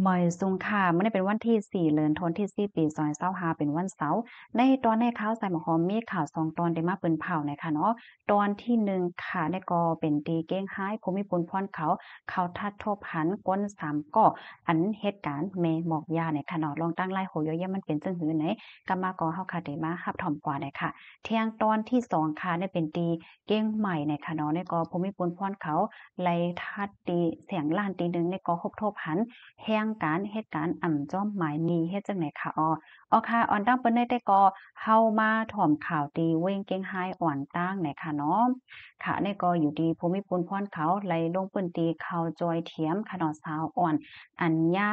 มอยซุงค่ะมื้อนี้เป็นวันที่4เดือนธันวาคมที่4ปี2025เป็นวันเสาร์ในตอนในข่าวใส่หมอหอมมีข่าว2ตอนได้มาเปิ้นเผาหน่อยค่ะเนาะตอนที่1ค่ะได้ก็เป็นตีเก้งฮ้ายภูมิพลพรเขาทัดทบหันก้น3ก้ออันเหตุการณ์แม่หมอกยาเนี่ยค่ะเนาะลองตั้งไล่โหย่อยๆมันเป็นจังหือไหนกำมาก็เฮาค่ะได้มารับถ่อมกว่าได้ค่ะเที่ยงตอนที่2ค่ะได้เป็นตีเก้งใหม่เนี่ยค่ะเนาะในก็ภูมิพลพรเขาไล่ทัดตีเสียงล้านตีหนึ่งในก็ครบทบหัน แห่งการเหตุการณ์อ่ำจ้อมหมายมีเฮ็ดจังไหนคะอ้อค่ะออนตั้งเปิ้นได้แต่ก็เฮามาถ่อมข่าวตีเว้งเก้งไห้อ่อนตั้งไหนค่ะเนาะค่ะนี่ก็อยู่ดีภูมิพลพรเขาไหลลงเปิ้นตีเขาจอยเถียมค่ะเนาะสาวอ่อนอัญญา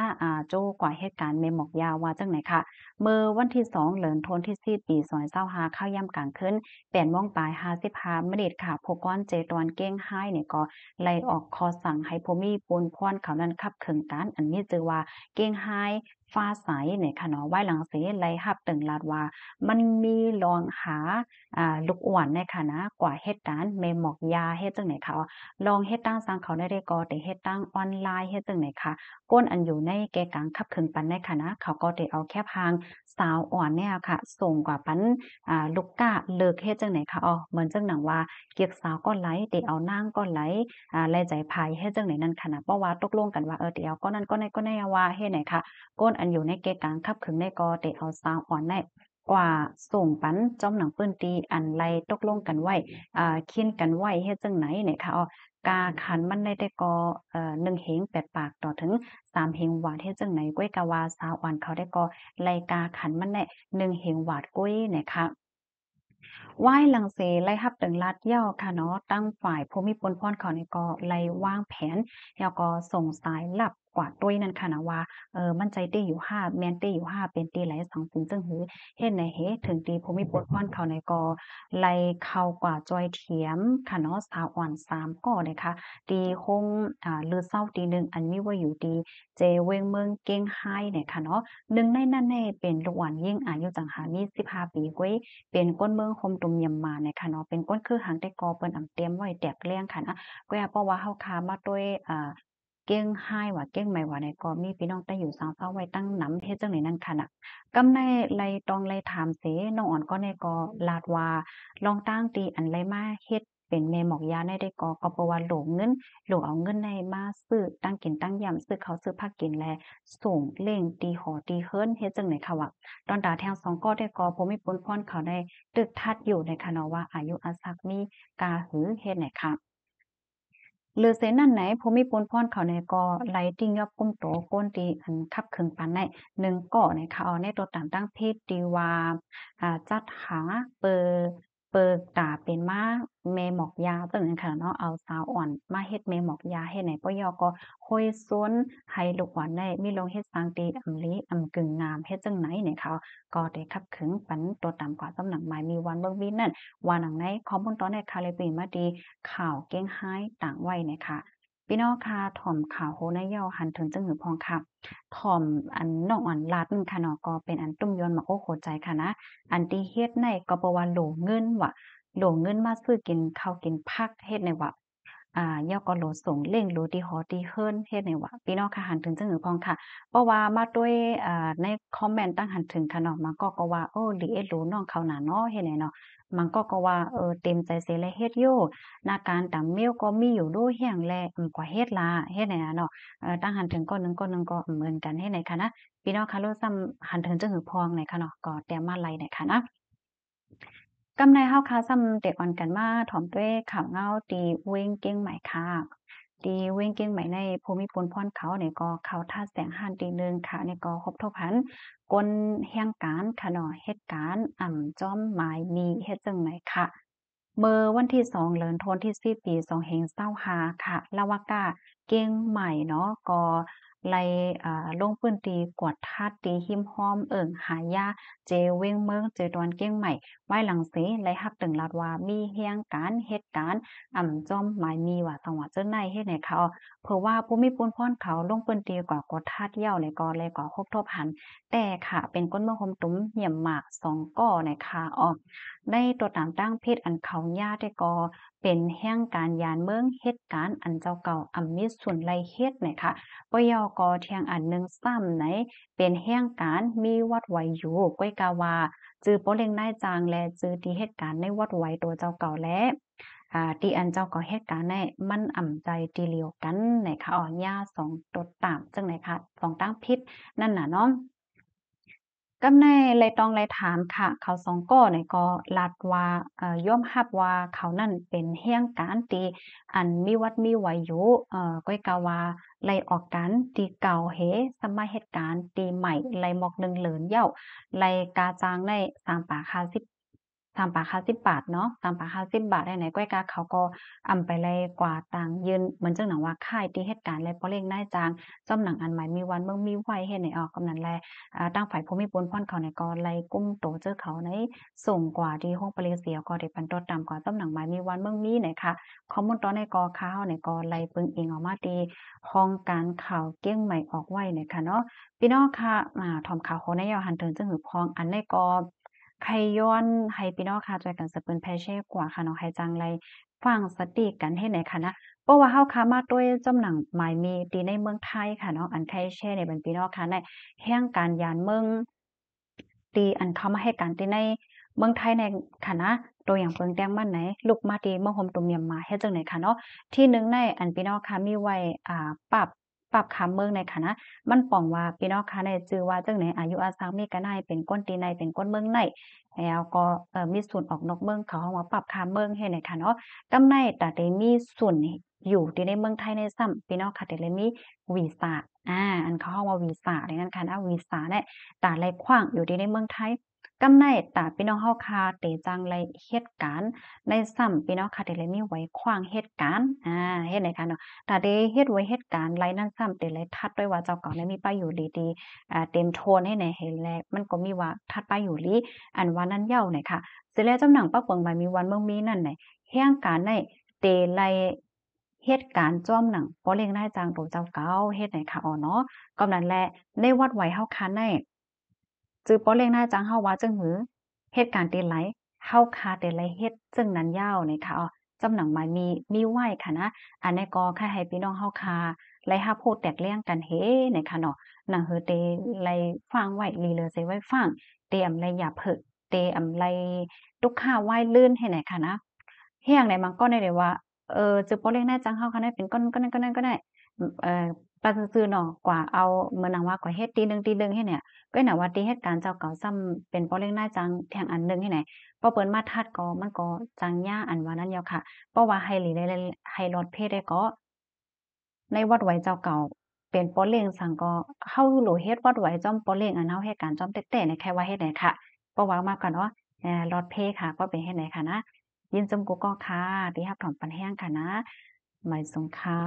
โจ้กว่าเหตุการณ์แม่หมอกยาวว่าจังไหนค่ะมื้อวันที่2เดือนธันวาคมที่4ปี2025ข้าวยามกลางคืน8โมงปลาย55นาทีค่ะผู้ก้อนเจตอนเก้งไห้เนี่ยก็ ไล่ออกคอสั่งให้ผู้มีปูนพรเขานั้นขับเคิงการอันนี้จือว่าเก้งไฮฟ้าใสเนี่ยค่ะเนาะไว้หลังเสไล่รับตึงลาดว่ามันมีลองหาลูกอ้วนในค่ะนะกว่าเหตุการณ์แม่หมอกยาเฮ็ดจังไหนคะลองเฮ็ดตั้งสร้างเขาได้ก็แต่เฮ็ดตั้งออนไลน์เฮ็ดจังไหนคะก้นอันอยู่ในแก่กลางคับเคิงปันในค่ะนะเขาก็ได้เอาแค่พางสาวอ่อนเนี่ยค่ะส่งกว่าปันลูกก้าเลิกเฮ็ดจังไหนคะเหมือนจังหนังว่าเกียกสาวก็ไหลได้เอานางก็ไหล แลใจไผเฮ็ดจังได๋นั่นค่ะนะเพราะว่าตกลงกันว่าเดี๋ยวก็นั้นก็ในก็แน่ว่าเฮ็ดไหนค่ะก้นอันอยู่ในเกะกลางคับขึงในก็ได้เอาซาวอ่อนได้กว่าส่งปันจอมหนังปื้นตีอันไรตกลงกันไว้คินกันไว้เฮ็ดจังไหนเนี่ยค่ะกาขันมันได้แต่ก็1เหง8ปากต่อถึง3เหงหวาดเฮ็ดจังไหนก้วยกะว่าสาวอ่อนเขาได้ก็ไลกาขันมันได้1เหงหวาดก้วยเนี่ยค่ะ ว่ายหลังเสไล่รับตึงลัดเหย้าค่ะเนาะตั้งฝ่ายภูมิพลพรเขานี่ก็ไล่วางแผนแล้วก็ส่งสายลับกว่าตุ้ยนั่นค่ะนะว่ามันใจตี้อยู่5แม่นตี้อยู่5เป็นตี้ไหลสังสิงจึงหือเฮ็ดให้ถึงตีภูมิพลพรเขานี่ก็ไล่เข้ากว่าจอยเถียมค่ะเนาะสาวอ่อน3ก้อนะคะตีคงลือเศร้าตีหนึ่งอันมีว่าอยู่ดีเจเวงเมืองเก้งไห้เนี่ยค่ะเนาะหนึ่งในนั้นแน่เป็นลูกหวานยิ่งอายุจังหามี15ปีกวยเป็นก้นเมืองคมตุมยำมาเนี่ยค่ะเนาะเป็นก้นคือหางแต่กอเปิ้นอำเตรียมไว้แตกเลี่ยงค่ะนะก็อย่าเพราะว่าเฮาค้ามาด้วยเก้งไห้ว่าเก้งไม่ว่าเนี่ยก็มีพี่น้องแต่อยู่ซาวเซาไว้ตั้งนำเฮ็ดจังได๋นั่นค่ะน่ะกำในไลต้องไลถามเสน้องอ่อนก็ในก็ลาดว่าลองตั้งตีอันไลมาเฮ็ดเป็นแม่หมอกยาในได้ก็เพราะว่าโหลเงินโหลเอาเงินในมาซื้อตั้งกินตั้งยามซื้อข้าวซื้อผักกินแลส่งเร่งตีหอตีเฮิรนเฮ็ดจังได๋ค่ะว่าตอนตาแทงสองก็ได้ก็บ่มีปนพรเขาได้ตึกทัดอยู่ในคะเนาะว่าอายุอาซักมีกาหือเฮ็ดไหนค่ะหรือเสนั่นไหนภูมิพลพรเขาเนี่ยก็ไหลติงยอบกุ้มโตก้นตีอันคับเคิงปานใน1เกาะเนี่ยค่ะเอาในตัวตามตั้งเพศตีว่าจัดหาเปิงตาเป็นม้าแม่หมอกยาจั่งนั้นค่ะเนาะเอาสาวอ่อนมาเฮ็ดแม่หมอกยาเฮ็ดไหนปยอก็ห้อยซ้นให้ลูกหวานได้มีลงเฮ็ดสร้างตีอำลีอำกึ่งงามเฮ็ดจังไหนเนี่ยค่ะก็ได้คับขึงปันตัวตามกว่าสำนักหมายมีวันเบิ่งวินั่นว่าหนังในข้อมูลตอนในคาเลยเป็นมาดี ข่าวเก้งไฮ้ต่างวัยเนี่ยค่ะพี่น้องค่ะถ่อมข่าวโหนเยาหันถึงจังหือพองค่ะถ่อมอันน้องอ่อนลาดนึงค่ะเนาะก็เป็นอันตุ้มยอนมาโอ้โหใจค่ะนะอันที่เฮ็ดในก็เพราะว่าโหลเงินว่ะโหลเงินมาซื้อกินข้าวกินผักเฮ็ดในว่าย่อก็โหลส่งเร่งโหลที่หอที่เฮิรนเฮ็ดในว่าพี่น้องค่ะหันถึงจังหือพองค่ะเพราะว่ามาด้วยในคอมเมนต์ตั้งหันถึงค่ะเนาะมันก็ว่าโอ้ลีเอ็ดรู้น้องเขาน่ะเนาะเฮ็ดไหนเนาะมันก็ว่าเต็มใจเสิเลยเฮ็ดอยู่ นาการตามเมลก็มีอยู่ด้วยแฮงแลกว่าเฮ็ดล่ะเฮ็ดไหนอะเนาะตั้งหันถึงก้อนหนึ่งก้อนหนึ่งก็เหมือนกันเฮ็ดไหนคะนะพี่น้องคะโลซ้ำหันถึงจังหือพองไหนคะเนาะก็แต้มมาลัยไหนคะนะกำในเฮาค่ะซ้ำเด็กอ่อนกันมาถ่อมด้วยข่าวเงาตีเว้งเก้งใหม่ค่ะตีเว้งเก้งใหม่ในภูมิพลพรเขาเนี่ยก็เขาท่าแสงหันตีหนึ่งค่ะเนี่ยก็ครบทบหันกลแห่งการค่ะเนาะเหตุการณ์จ้อมหมายมีเฮ็ดจังไหนค่ะ เมื่อวันที่2เดือนธันวาคมที่4ปี2525ค่ะลาวากาเก้งใหม่เนาะก็ไล่ลงพื้นที่กวดทาดตีหิมห้อมหายาเจเว้งเมืองเจดอนเก้งใหม่ไว้หลังเสไล่รับตึงลาดว่ามีเฮียงการเหตุการณ์จ้อมหมายมีว่าจังหวัดเจ้าในเฮ็ดให้เขาเพราะว่าภูมิพลพรเขาลงพื้นที่กว่ากวดทาดเหย้าในก็เลยก็ครบทบหันแต่ค่ะเป็นก้นเมืองคมตุ้มเหี่ยมหมาก2ก้อในค่ะ ในตัวตามตั้งเพศอันเขาญาติก็เป็นแห่งการยานเมืองเหตุการณ์อันเจ้าเก่าอำมิส่วนไรเฮ็ดไหนค่ะปยกเทียงอันหนึ่งซ้ำไหนเป็นแห่งการมีวัดไว้อยู่ก้อยกาวาจือโปเล็งนายจางและจือที่เหตุการณ์ในวัดไว้ตัวเจ้าเก่าและที่อันเจ้าก็เหตุการณ์ในมันอ่ำใจตีเหลียวกันไหนคะอ๋อย่าสองตัวตามจังไหนคะสองตั้งพิษนั่นน่ะเนาะกำในเลยต้องเลยถามค่ะเขาสองก้อเนี่ยก็ลัดว่ายอมรับว่าเขานั่นเป็นเฮียงการตีอันมีวัดมีไหวอยู่ก้อยกาว่าไล่ออกกันตีเก่าเฮสมัยเหตุการณ์ตีใหม่ไล่หมอกหนึ่งเหลินเหย้าไล่กาจางในสามป่าคาสิบสามป่าคาสิบบาทเนาะสามป่าคาสิบบาทได้ไหนก้อยกาเขาก็อำไปเลยกว่าต่างยืนเหมือนจังหนังว่าค่ายตีเหตุการณ์และพอเล่งได้จางจอมหนังอันใหม่มีวันเมืองมีไว้เฮ็ดให้ออกกำนันแล ตั้งฝ่ายภูมิพลพ่อนเขาในก็ไล่กุ้มโตเจอเขาในส่งกว่าที่ห้องปเลเซียก็ได้ปันตดตามกว่าตำหนังหมายมีวันเมืองมีไหนค่ะข้อมูลตอนในกอข้าวในก็ไล่ปึงเองออกมาตีห้องการข่าวเกี้ยงใหม่ออกไว้เนี่ยค่ะเนาะพี่น้องค่ะถอมข่าวโคในยาวหันเถิงจึงหือพองอันในก็ใครย้อนให้พี่น้องค่ะช่วยกันสะเปิ้นแพเช่กว่าค่ะเนาะให้จังไรฟังสติกันเฮ็ดไหนค่ะนะเพราะว่าเฮาค่ะมาด้วยจำหนังหมายมีตีในเมืองไทยค่ะเนาะอันใครแช่ในบันพี่น้องค่ะใน แห่งการยานเมืองตีอันเข้ามาให้การตีในเมืองไทยในค่ะนะตัวอย่างเปิงแดงมันไหนลูกมาตีเมืองโฮมตุ่มเมียมมาเฮ็ดจังไหนค่ะเนาะที่หนึ่งในอันพี่น้องค่ะมีไว้ปรับคำเมืองในค่ะนะมันป้องว่าพี่น้องค่ะในชื่อว่าจังไหนอายุอาซังมีก็ได้เป็นก้นตีในเป็นก้นเมืองในแล้วก็มีส่วนออกนอกเมืองเขาเฮาว่าปรับคำเมืองให้ไหนค่ะเนาะกำในแต่ได้มีส่วนอยู่ที่ในเมืองไทยในซ้ำพี่น้องค่ะได้เลยมีวีซ่าอันเขาเฮาว่าวีซ่าดังนั้นค่ะนะวีซ่าเนี่ย ตาไรขว้างอยู่ดีในเมืองไทยกำในตาพี่น้องเฮาคาเตจังไรเหตุการณ์ในซ้ำพี่น้องคาเตเลยมีไว้ขว้างเหตุการณ์เฮ็ดไหนคะเนาะตาเดเฮ็ดไว้เหตุการณ์ไรนั่นซ้ำเตเลยทัดด้วยว่าเจ้าเก่าเนี่ยมีป้ายอยู่ดีๆเต็มโทนให้ไหนเห็นแล้วมันก็มีว่าทัดป้ายอยู่ลีอันว่านั้นเย้าไหนค่ะเสร็จแล้วจำหนังปักเปิงใบมีวันเมืองมีนั่นไหนแห่งการในเตไลเหตุการณ์จ้อมหนังบ่เล็งได้จางโตเจ้าเก่าเฮ็ดไหนค่ะอ๋อเนาะก็นั่นแหละในวัดไหวเฮาคันใน จือป้อเลี้ยงหน้าจังเฮาว่าจังหือเหตุการณ์ตีไหลเฮาคาแต่ไหลเฮ็ดจึงนั้นยาวนี่ค่ะอ้อจำหนังหมายมีไว้ค่ะนะอันนี้ก็แค่ให้พี่น้องเฮาคาไหลฮับโพดแตกเลี่ยงกันเฮนี่ค่ะเนาะหนังหือเตไหลฟังไว้ลีเลอเสไว้ฟังเตอำไหลหยาเผึเตอำไหลตุกข้าไว้ลื่นให้ไหนค่ะนะเฮียงไหนมันก็ได้เลยว่าจือป้อเลี้ยงหน้าจังเฮาคันได้เป็นก้นก็นั้นก็ได้ปาซื่อๆเนาะกว่าเอาเหมือนหนังว่ากว่าเฮ็ดตีหนึ่งเฮ็ดเนี่ย ก็หนาว่าตีเหตุการณ์เจ้าเก่าซ้ำเป็นป้อเล็กน้อยจังแทงอันหนึ่งให้ไหนพอเปิ้นมาทัดก็มันก็จังย่าอันว่านั้นยาวค่ะเพราะว่าไฮหลีได้ไฮลอดเพศได้ก็ในวัดไหวเจ้าเก่าเป็นป้อเล้งสังก็เฮาโหลเฮ็ดวัดไหวจ้อมป้อเล้งอันเฮาเฮ็ดการจ้อมแต๊ะๆเนี่ยแค่ว่าเฮ็ดไหนค่ะเพราะว่ามาก่อนเนาะลอดเพค่ะก็เป็นเฮ็ดไหนค่ะนะยินจมกุก็ค่ะที่รับถอนปันแห้งค่ะนะหมายสงค่ะ